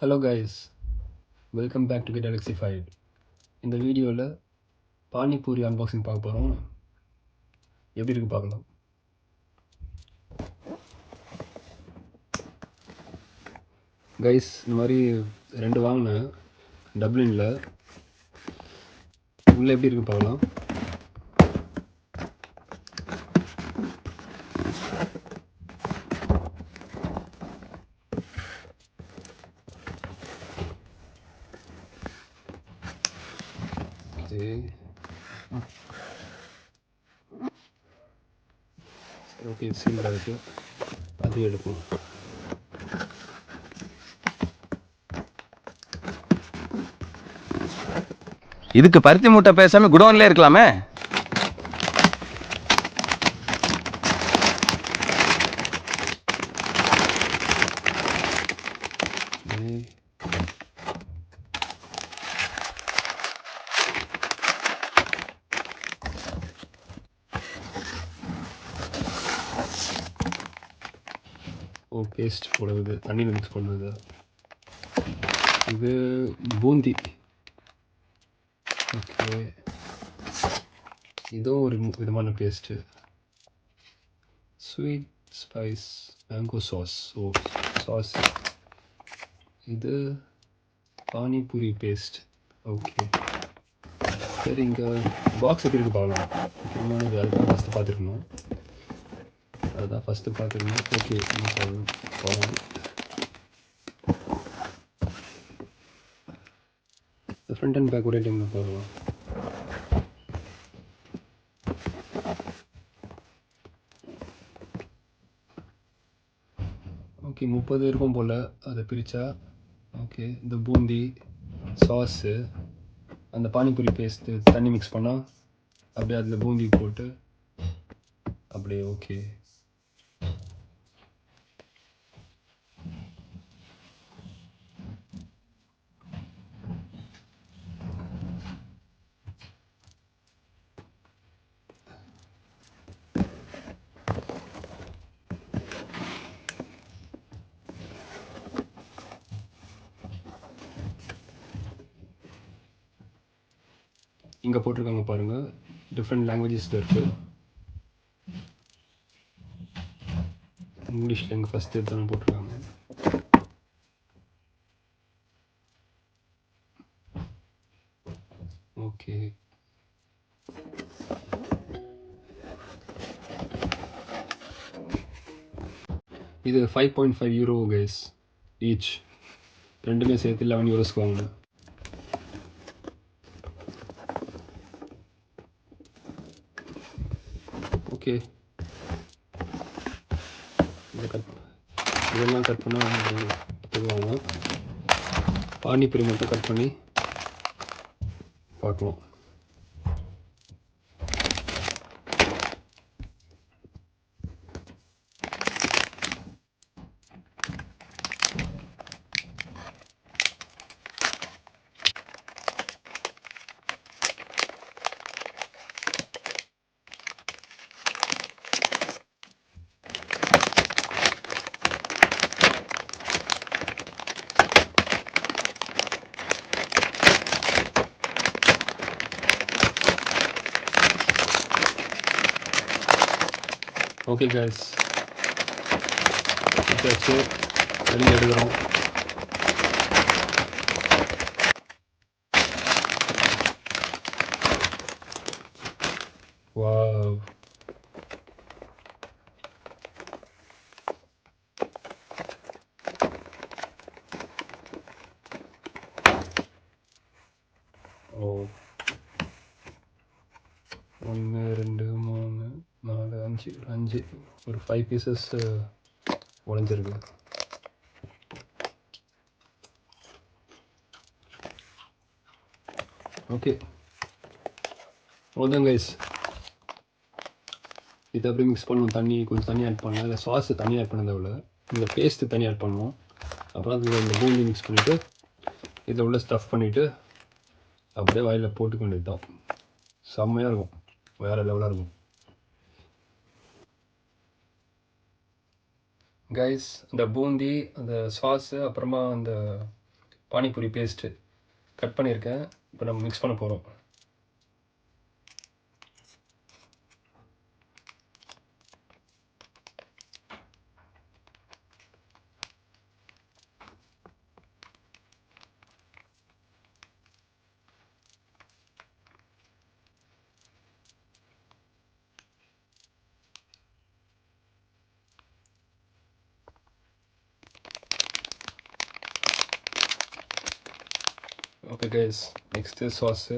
Hello guys, welcome back to get alexified. இந்த வீடியோவில் panipuri unboxing பார்க்க போகிறோம். எப்படி இருக்கு பார்க்கலாம். கைஸ், இந்த மாதிரி 2 வாங்கினேன் டப்ளினில். உள்ளே எப்படி இருக்கு பார்க்கலாம். ஓகே, சீல்டாக இருக்குது, அது எடுப்போம். இதுக்கு பருத்தி மூட்டை பேசாம குடோன்ல இருக்கலாமே. பேஸ்ட் போடுறது, தண்ணியில் மிக்ஸ் பண்ணுறது. இது பூந்தி. ஓகே, இதுவும் ஒரு விதமான paste. Sweet spice mango sauce. Sauce. இது பானிபூரி பேஸ்ட். ஓகே, சரி, இங்கே பாக்ஸ் எப்படி இருக்கு பார்க்கலாம். முக்கியமானது அதுதான் ஃபஸ்ட்டு பார்த்துருக்கணும். ஓகே, போகலாம். ஃப்ரண்ட் அண்ட் பேக் ஒரே டைமில் போகலாம். ஓகே, 30 இருக்கும் போல் அதை பிரித்தா. ஓகே, இந்த பூந்தி சாஸு, அந்த பானிபூரி பேஸ்ட்டு தண்ணி மிக்ஸ் பண்ணால் அப்படியே அதில் பூந்தி போட்டு அப்படியே. ஓகே, இங்கே போட்டிருக்காங்க பாருங்கள், டிஃப்ரெண்ட் லாங்குவேஜஸில் இருக்குது. இங்கிலீஷில் இங்கே ஃபஸ்ட்டு எடுத்தாலும் போட்டிருக்காங்க. ஓகே, இது 5.5 யூரோ கைஸ் ஈச். ரெண்டுமே சேர்த்து 11 யூரோஸ்க்கு வாங்கினேன். ஓகே, இதெல்லாம் கட் பண்ணால் தருவாங்க. பானிபூரி மட்டும் கட் பண்ணி பார்க்கலாம். ஓகே கைஸ், வச்சு வெளியே எடுக்கிறோம். வாவ், ஓ, 1 2 3 4 5 ஒரு 5 பீசஸ் உடஞ்சிருக்கு. ஓகே, அவ்வளோதான் கைஸ். இதை அப்படியே மிக்ஸ் பண்ணணும். கொஞ்சம் தண்ணி ஆட் பண்ணணும். இல்லை, சாஸு தண்ணி ஆட் பண்ணதை விட இந்த பேஸ்ட்டு தண்ணி ஆட் பண்ணணும். அப்புறம் அதில் இந்த பூந்தி மிக்ஸ் பண்ணிவிட்டு இதில் உள்ள ஸ்டஃப் பண்ணிவிட்டு அப்படியே வாயில் போட்டுக்க வேண்டியது தான். செம்மையாக இருக்கும், வேறு லெவலாக இருக்கும் கைஸ். அந்த பூந்தி, அந்த சாஸு, அப்புறமா அந்த பானிபூரி பேஸ்ட்டு கட் பண்ணியிருக்கேன். இப்போ நம்ம மிக்ஸ் பண்ண போகிறோம். Okay guys, next sauce.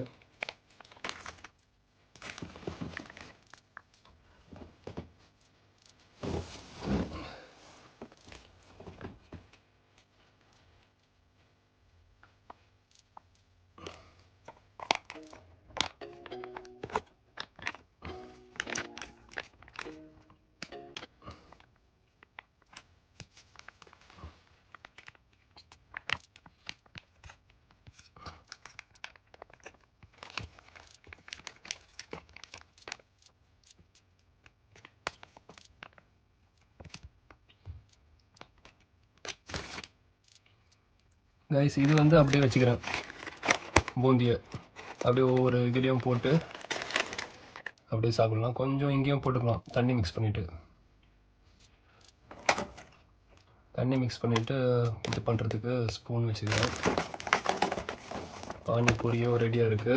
Guys, இது வந்து அப்படியே வச்சுக்கிறேன். பூந்தியை அப்படியே ஒவ்வொரு இதுலேயும் போட்டு அப்படியே சாப்பிட்லாம். கொஞ்சம் இங்கேயும் போட்டுக்கலாம், தண்ணி மிக்ஸ் பண்ணிவிட்டு. தண்ணி மிக்ஸ் பண்ணிவிட்டு இது பண்ணுறதுக்கு ஸ்பூன் வச்சுக்கிறேன். பானிபூரியும் ரெடியாக இருக்குது.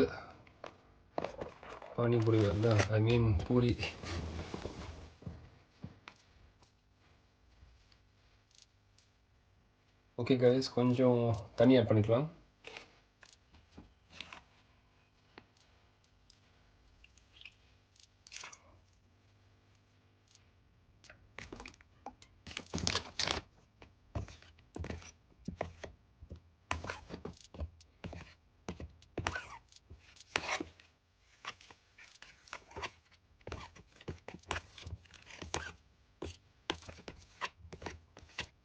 பானிபூரி வந்து ஐ மீன் பூரி. ஓகே கைஸ், கொஞ்சம் தண்ணி ஆட் பண்ணிக்கலாம்.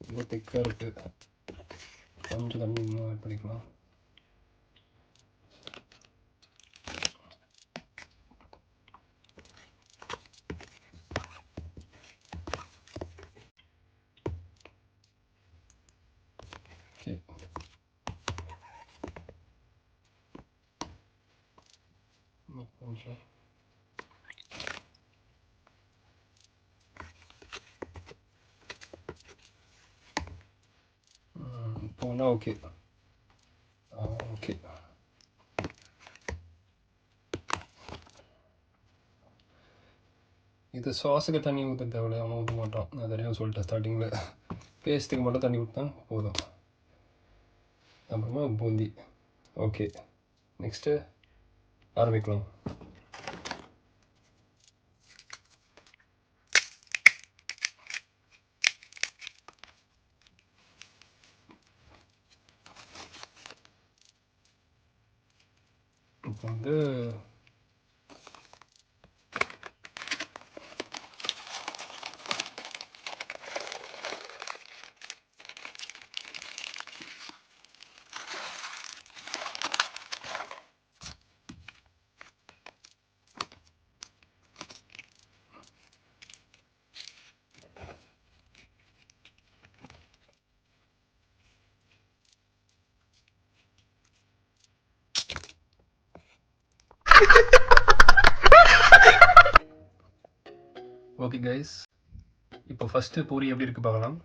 ரொம்ப திக்காக இருக்குது, கொஞ்சம் தண்ணி இன்னும் ஆட் பண்ணிக்கலாம். ஓகே, கொஞ்சம் போனால் ஓகே. ஓகே, இது சாஸுக்கு தண்ணி ஊற்ற தேவையில்லை, அவன் ஊற்ற மாட்டான். நான் தெரியும் சொல்லிட்டேன் ஸ்டார்டிங்கில். பேஸ்ட்டுக்கு மட்டும் தண்ணி ஊற்றினா போதும். அப்புறமா பூந்தி. ஓகே, நெக்ஸ்ட்டு ஆரம்பிக்கலாம். இப்போ வந்து ஓகே கைஸ், இப்போ ஃபஸ்ட்டு பூரி எப்படி இருக்குது பார்க்கலாம்.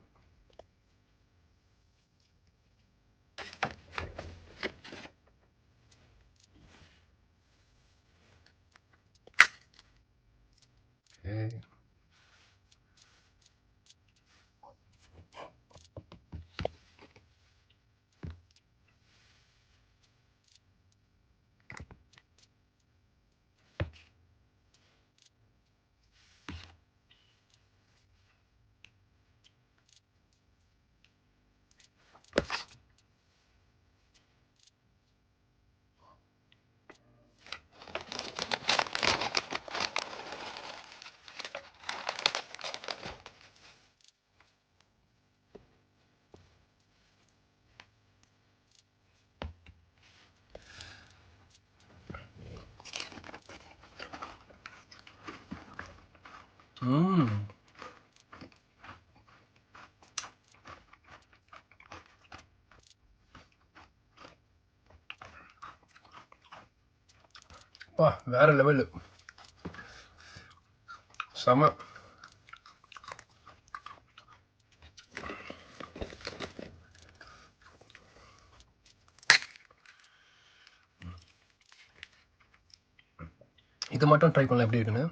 ஓகே, பா வேறு லெவலு, செம. இது மட்டும் ட்ரை பண்ணலாம் எப்படி இருக்குன்னு.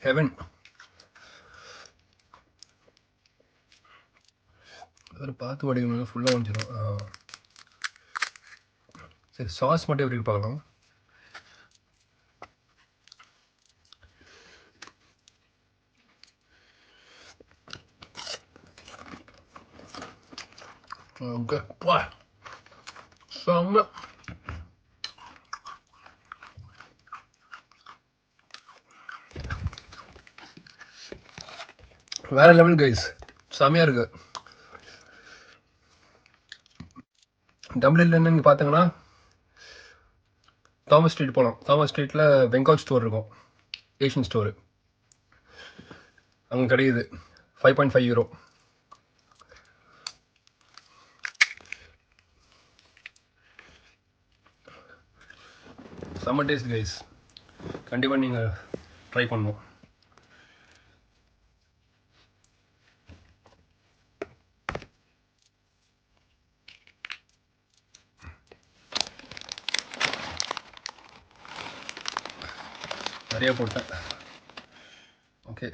ஹெவன். ஒரு பார்த்து வடிவம் ஃபுல்லாக வந்துடும். சரி, சாஸ் மட்டும் எப்படி பார்க்கலாம். ஓகே, பா செம்ம. வேற லெவல் கைஸ், செம்மையாக இருக்கு. டம்ப்ளிங்ல நீங்கள் பார்த்தீங்கன்னா தாமஸ் ஸ்ட்ரீட் போகலாம். தாமஸ் ஸ்ட்ரீட்டில் பெங்கால் ஸ்டோர் இருக்கும், ஏஷியன் ஸ்டோரு. அங்கே கிடைக்குது 5.5 யூரோ. செம்ம டேஸ்ட் கைஸ், கண்டிப்பாக நீங்கள் ட்ரை பண்ணணும். நிறைய போட்டேன். ஓகே,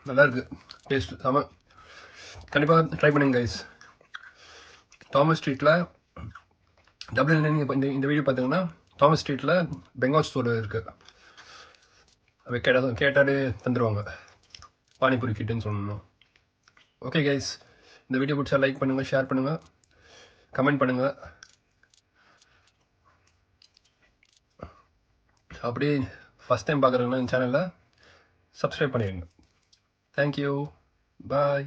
நல்லா இருக்கு டேஸ்ட், செம. கண்டிப்பாக ட்ரை பண்ணுங்க கைஸ். தாமஸ் ஸ்ட்ரீட்டில் டப்ளின்ல நீங்கள் இப்போ இந்த வீடியோ பார்த்தீங்கன்னா தாமஸ் ஸ்ட்ரீட்டில் பெங்கால் ஸ்டோர் இருக்குது. அதை கேட்டாலே தந்துடுவாங்க, பானிபூரி கிட்டுன்னு சொல்லணும். ஓகே கைஸ், இந்த வீடியோ பிடிச்சா லைக் பண்ணுங்கள், ஷேர் பண்ணுங்கள், கமெண்ட் பண்ணுங்கள். அப்படியே ஃபஸ்ட் டைம் பார்க்குறீங்கன்னா இந்த சேனலில் சப்ஸ்கிரைப் பண்ணிடுங்க. தேங்க்யூ, பாய்.